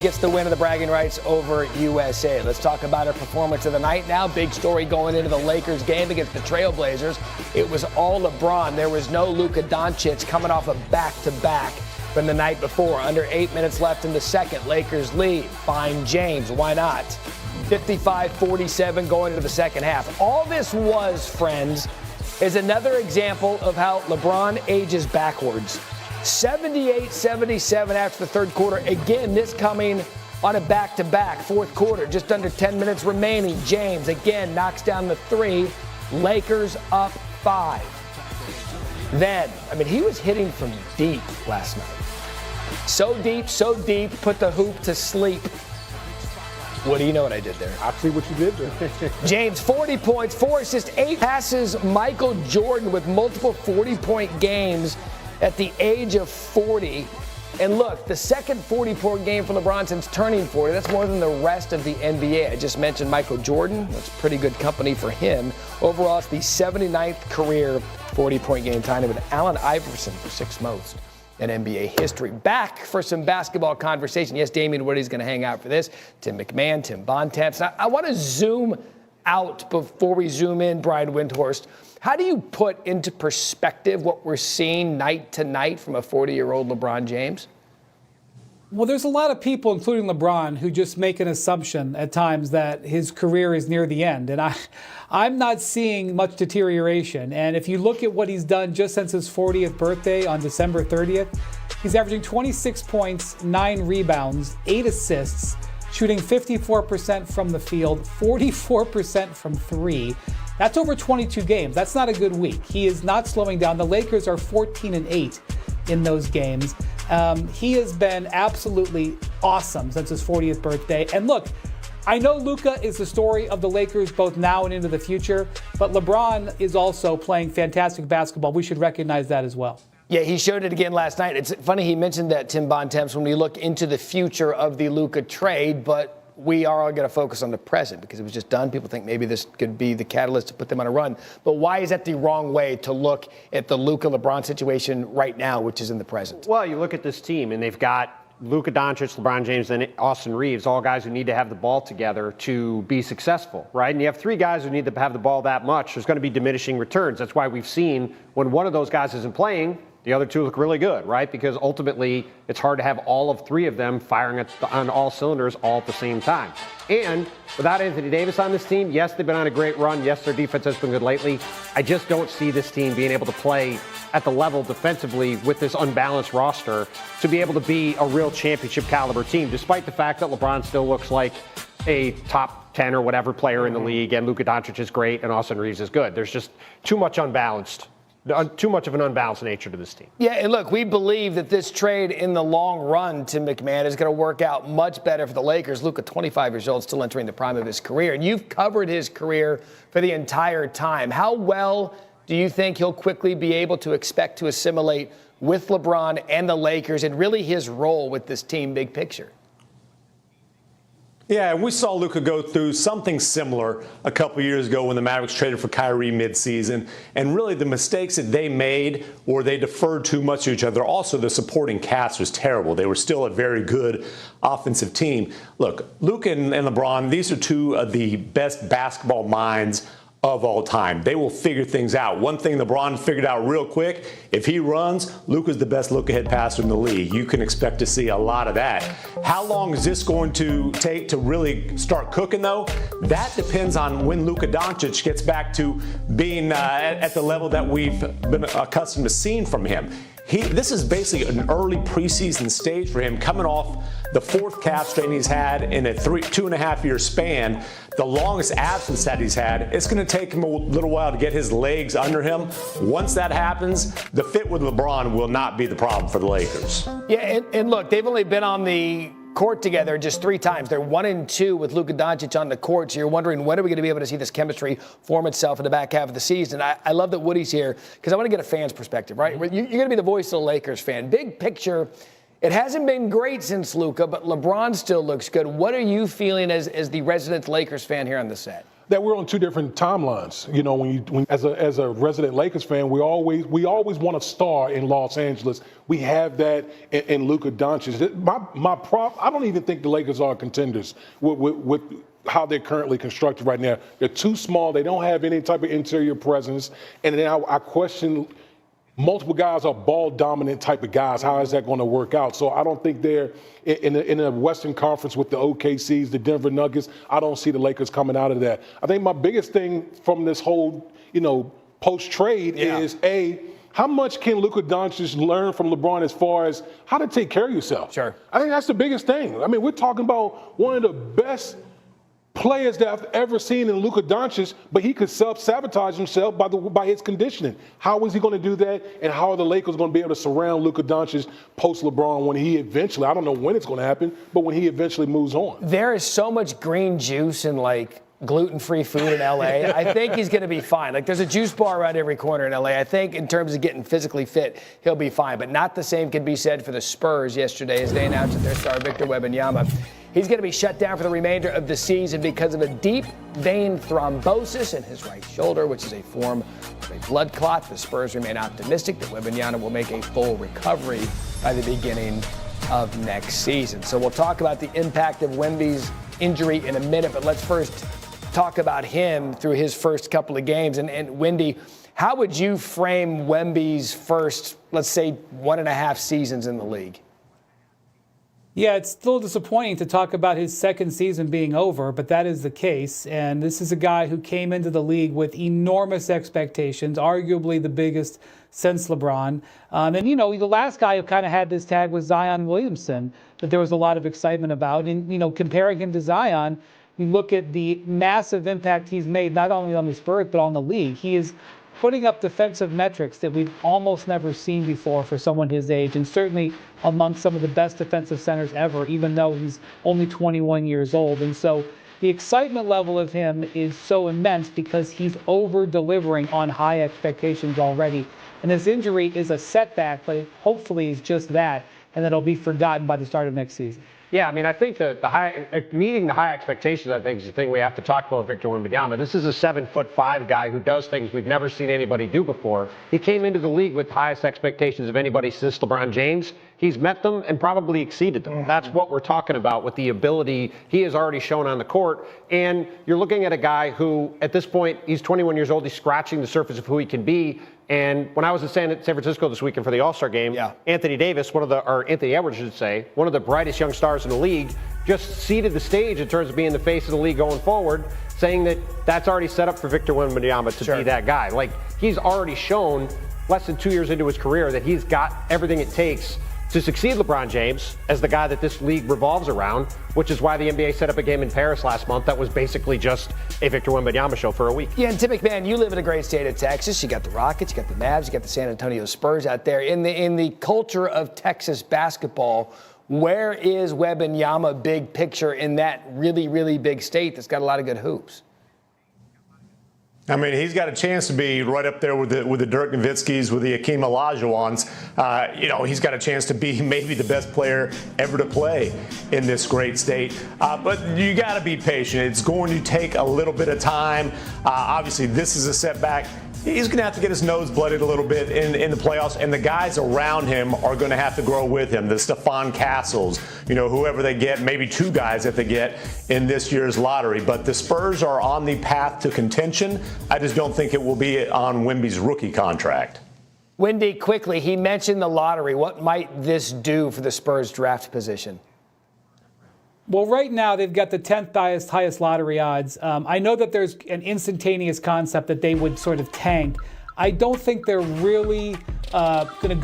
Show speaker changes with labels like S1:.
S1: Gets the win of the bragging rights over USA. Let's talk about our performance of the night now. Big story going into the Lakers game against the Trailblazers. It was all LeBron. There was no Luka Doncic coming off a back-to-back from the night before. Under 8 minutes left in the second. Lakers lead. Find James. Why not? 55-47 going into the second half. All this was, friends, is another example of how LeBron ages backwards. 78-77 after the third quarter. Again, this coming on a back-to-back. Fourth quarter, just under 10 minutes remaining. James, again, knocks down the three. Lakers up 5. Then, he was hitting from deep last night. So deep, put the hoop to sleep. What do you know what I did there?
S2: I see what you did there.
S1: James, 40 points, 4 assists, 8 passes. Michael Jordan with multiple 40-point games at the age of 40. And look, the second 40-point game for LeBron since turning 40. That's more than the rest of the NBA. I just mentioned Michael Jordan. That's pretty good company for him. Overall, it's the 79th career 40-point game, tying it with Allen Iverson for 6th most in NBA history. Back for some basketball conversation. Yes, Damian Woody's going to hang out for this. Tim McMahon, Tim Bontemps. Now, I want to zoom out before we zoom in, Brian Windhorst. How do you put into perspective what we're seeing night to night from a 40-year-old LeBron James?
S3: Well, there's a lot of people, including LeBron, who just make an assumption at times that his career is near the end. And I'm not seeing much deterioration. And if you look at what he's done just since his 40th birthday on December 30th, he's averaging 26 points, 9 rebounds, 8 assists, shooting 54% from the field, 44% from 3. That's over 22 games. That's not a good week. He is not slowing down. The Lakers are 14-8 in those games. He has been absolutely awesome since his 40th birthday. And look, I know Luka is the story of the Lakers both now and into the future, but LeBron is also playing fantastic basketball. We should recognize that as well.
S1: Yeah, he showed it again last night. It's funny he mentioned that, Tim Bontemps, when we look into the future of the Luka trade, but we are all going to focus on the present because it was just done. People think maybe this could be the catalyst to put them on a run. But why is that the wrong way to look at the Luka-LeBron situation right now, which is in the present?
S4: Well, you look at this team, and they've got Luka Doncic, LeBron James, and Austin Reeves, all guys who need to have the ball together to be successful, right? And you have 3 guys who need to have the ball that much. There's going to be diminishing returns. That's why we've seen when one of those guys isn't playing, the other 2 look really good, right? Because ultimately, it's hard to have all of 3 of them firing on all cylinders all at the same time. And without Anthony Davis on this team, yes, they've been on a great run. Yes, their defense has been good lately. I just don't see this team being able to play at the level defensively with this unbalanced roster to be able to be a real championship caliber team, despite the fact that LeBron still looks like a top 10 or whatever player in the league, and Luka Doncic is great, and Austin Reeves is good. There's just too much of an unbalanced nature to this team.
S1: Yeah, and look, we believe that this trade in the long run, Tim McMahon, is going to work out much better for the Lakers. Luka, 25 years old, still entering the prime of his career, and you've covered his career for the entire time. How well do you think he'll quickly be able to expect to assimilate with LeBron and the Lakers and really his role with this team, big picture?
S2: Yeah, we saw Luka go through something similar a couple years ago when the Mavericks traded for Kyrie midseason. And really the mistakes that they made, or they deferred too much to each other. Also, the supporting cast was terrible. They were still a very good offensive team. Look, Luka and LeBron, these are 2 of the best basketball minds of all time. They will figure things out. One thing LeBron figured out real quick, if he runs, Luka's the best look-ahead passer in the league. You can expect to see a lot of that. How long is this going to take to really start cooking, though? That depends on when Luka Doncic gets back to being at the level that we've been accustomed to seeing from him. This is basically an early preseason stage for him, coming off the 4th calf strain he's had in a 2.5-year span, the longest absence that he's had. It's going to take him a little while to get his legs under him. Once that happens, the fit with LeBron will not be the problem for the Lakers.
S1: Yeah, and look, they've only been on the court together just 3 times. They're 1-2 with Luka Doncic on the court. So you're wondering, when are we going to be able to see this chemistry form itself in the back half of the season? I love that Woody's here because I want to get a fan's perspective, right? You're going to be the voice of the Lakers fan. Big picture, it hasn't been great since Luka, but LeBron still looks good. What are you feeling as the resident Lakers fan here on the set?
S5: that we're on two different timelines. You know, when as a resident Lakers fan, we always want a star in Los Angeles. We have that in Luka Doncic. I don't even think the Lakers are contenders with how they're currently constructed right now. They're too small. They don't have any type of interior presence. And then I question. Multiple guys are ball-dominant type of guys. How is that going to work out? So I don't think they're in a Western Conference with the OKCs, the Denver Nuggets. I don't see the Lakers coming out of that. I think my biggest thing from this whole, post-trade is, how much can Luka Doncic learn from LeBron as far as how to take care of yourself?
S1: Sure.
S5: I think that's the biggest thing. I mean, we're talking about one of the best players that I've ever seen in Luka Doncic, but he could self-sabotage himself by his conditioning. How is he going to do that, and how are the Lakers going to be able to surround Luka Doncic post-LeBron when he eventually, I don't know when it's going to happen, but when he eventually moves on?
S1: There is so much green juice and, gluten-free food in L.A. I think he's going to be fine. There's a juice bar around every corner in L.A. I think in terms of getting physically fit, he'll be fine. But not the same can be said for the Spurs yesterday as they announced that their star Victor Wembanyama, he's going to be shut down for the remainder of the season because of a deep vein thrombosis in his right shoulder, which is a form of a blood clot. The Spurs remain optimistic that Wembanyama will make a full recovery by the beginning of next season. So we'll talk about the impact of Wemby's injury in a minute, but let's first talk about him through his first couple of games. And Wendy, how would you frame Wemby's first, let's say, 1.5 seasons in the league?
S3: Yeah, it's still disappointing to talk about his second season being over, but that is the case. And this is a guy who came into the league with enormous expectations, arguably the biggest since LeBron. And, the last guy who kind of had this tag was Zion Williamson, that there was a lot of excitement about. And, comparing him to Zion, you look at the massive impact he's made, not only on the Spurs, but on the league. He is putting up defensive metrics that we've almost never seen before for someone his age, and certainly among some of the best defensive centers ever, even though he's only 21 years old. And so the excitement level of him is so immense because he's over-delivering on high expectations already. And this injury is a setback, but hopefully it's just that, and that'll be forgotten by the start of next season.
S4: Yeah, I mean, I think meeting the high expectations, I think, is the thing we have to talk about Victor Wembanyama. This is a 7'5" guy who does things we've never seen anybody do before. He came into the league with highest expectations of anybody since LeBron James. He's met them and probably exceeded them. That's what we're talking about with the ability he has already shown on the court. And you're looking at a guy who, at this point, he's 21 years old. He's scratching the surface of who he can be. And when I was in San Francisco this weekend for the All-Star game, Anthony Edwards, I should say, one of the brightest young stars in the league, just ceded the stage in terms of being the face of the league going forward, saying that that's already set up for Victor Wembanyama to be that guy. He's already shown less than 2 years into his career that he's got everything it takes to succeed LeBron James as the guy that this league revolves around, which is why the NBA set up a game in Paris last month that was basically just a Victor Wembanyama show for a week.
S1: Yeah, and Tim McMahon, you live in a great state of Texas. You got the Rockets, you got the Mavs, you got the San Antonio Spurs out there. In the culture of Texas basketball, where is Wembanyama big picture in that really, really big state that's got a lot of good hoops?
S2: I mean, he's got a chance to be right up there with the Dirk Nowitzkis, with the Akeem Olajuwons. He's got a chance to be maybe the best player ever to play in this great state. But you got to be patient. It's going to take a little bit of time. Obviously, this is a setback. He's going to have to get his nose blooded a little bit in the playoffs, and the guys around him are going to have to grow with him. The Stephon Castles, whoever they get, maybe two guys that they get in this year's lottery. But the Spurs are on the path to contention. I just don't think it will be on Wemby's rookie contract.
S1: Wendy, quickly, he mentioned the lottery. What might this do for the Spurs draft position?
S3: Well, right now they've got the 10th highest lottery odds. I know that there's an instantaneous concept that they would sort of tank. I don't think they're really going to go